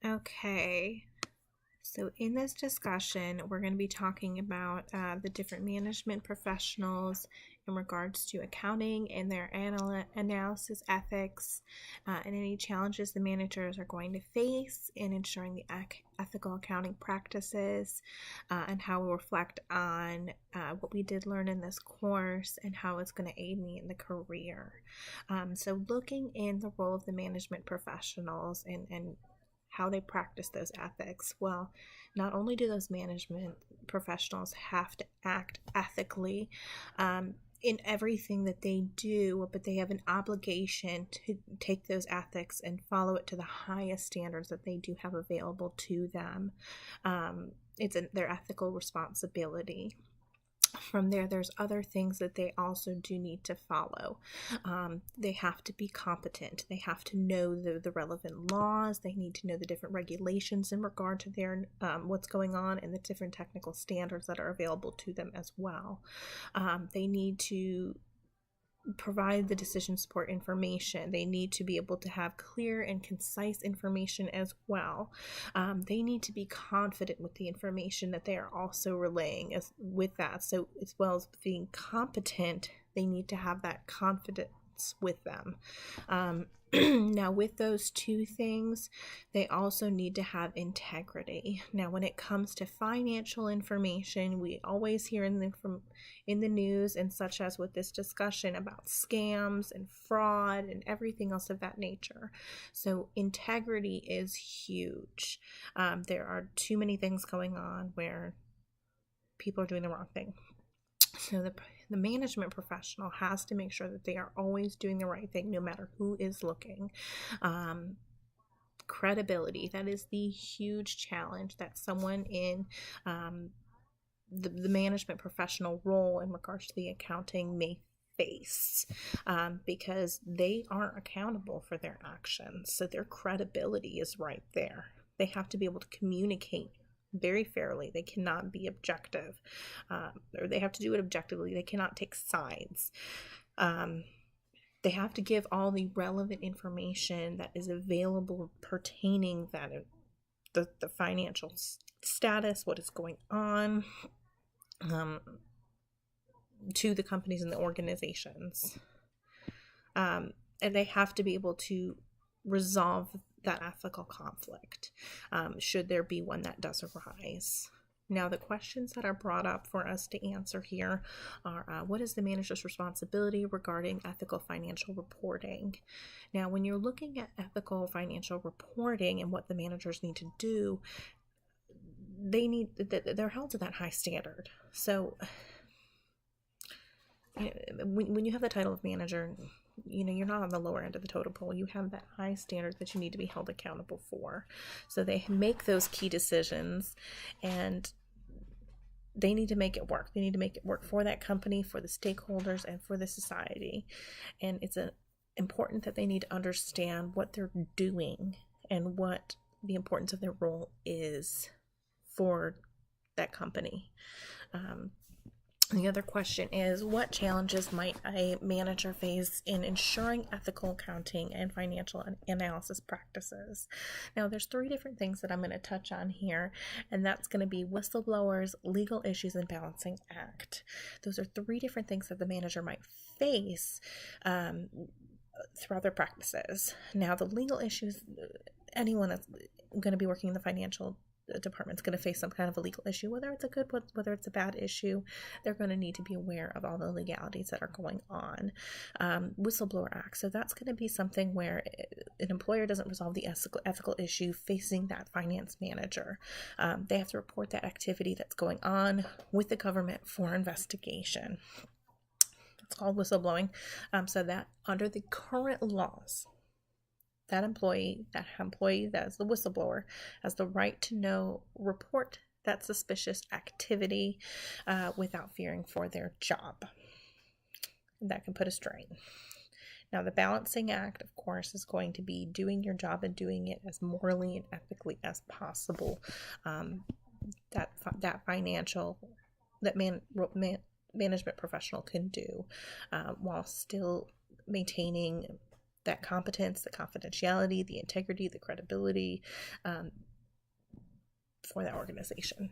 Okay, so in this discussion, we're going to be talking about the different management professionals in regards to accounting and their analysis ethics, and any challenges the managers are going to face in ensuring the ethical accounting practices, and how we reflect on what we did learn in this course and how it's going to aid me in the career. So looking in the role of the management professionals and how they practice those ethics. Well, not only do those management professionals have to act ethically in everything that they do, but they have an obligation to take those ethics and follow it to the highest standards that they do have available to them. It's their ethical responsibility. From there, there's other things that they also do need to follow. They have to be competent. They have to know the relevant laws. They need to know the different regulations in regard to their what's going on and the different technical standards that are available to them as well. They need to provide the decision support information. They need to be able to have clear and concise information as well. They need to be confident with the information that they are also relaying with that. So as well as being competent, they need to have that confidence with them. Now, with those two things, they also need to have integrity. Now, when it comes to financial information, we always hear in the news and such as with this discussion about scams and fraud and everything else of that nature. So integrity is huge. There are too many things going on where people are doing the wrong thing. So the management professional has to make sure that they are always doing the right thing no matter who is looking. Credibility, that is the huge challenge that someone in the management professional role in regards to the accounting may face, because they aren't accountable for their actions. So their credibility is right there. They have to be able to communicate very fairly. They cannot be objective, or they have to do it objectively. They cannot take sides. They have to give all the relevant information that is available pertaining that the financial status, what is going on, to the companies and the organizations. And they have to be able to resolve that ethical conflict, should there be one that does arise. Now, the questions that are brought up for us to answer here are, what is the manager's responsibility regarding ethical financial reporting? Now, when you're looking at ethical financial reporting and what the managers need to do, they're held to that high standard. So when you have the title of manager, you're not on the lower end of the totem pole. You have that high standard that you need to be held accountable for. So they make those key decisions, and they need to make it work. They need to make it work for that company, for the stakeholders, and for the society. And it's important that they need to understand what they're doing and what the importance of their role is for that company. The other question is, what challenges might a manager face in ensuring ethical accounting and financial analysis practices? Now, there's 3 different things that I'm going to touch on here, and that's going to be whistleblowers, legal issues, and balancing act. Those are 3 different things that the manager might face throughout their practices. Now, the legal issues, anyone that's going to be working in the financial department's going to face some kind of a legal issue, whether it's a good, whether it's a bad issue. They're going to need to be aware of all the legalities that are going on. Whistleblower Act. So that's going to be something where an employer doesn't resolve the ethical issue facing that finance manager. They have to report that activity that's going on with the government for investigation. It's called whistleblowing. So that under the current laws, that employee that is the whistleblower has the right to report that suspicious activity without fearing for their job. And that can put a strain. Now, the balancing act, of course, is going to be doing your job and doing it as morally and ethically as possible. Management professional can do while still maintaining that competence, the confidentiality, the integrity, the credibility for that organization.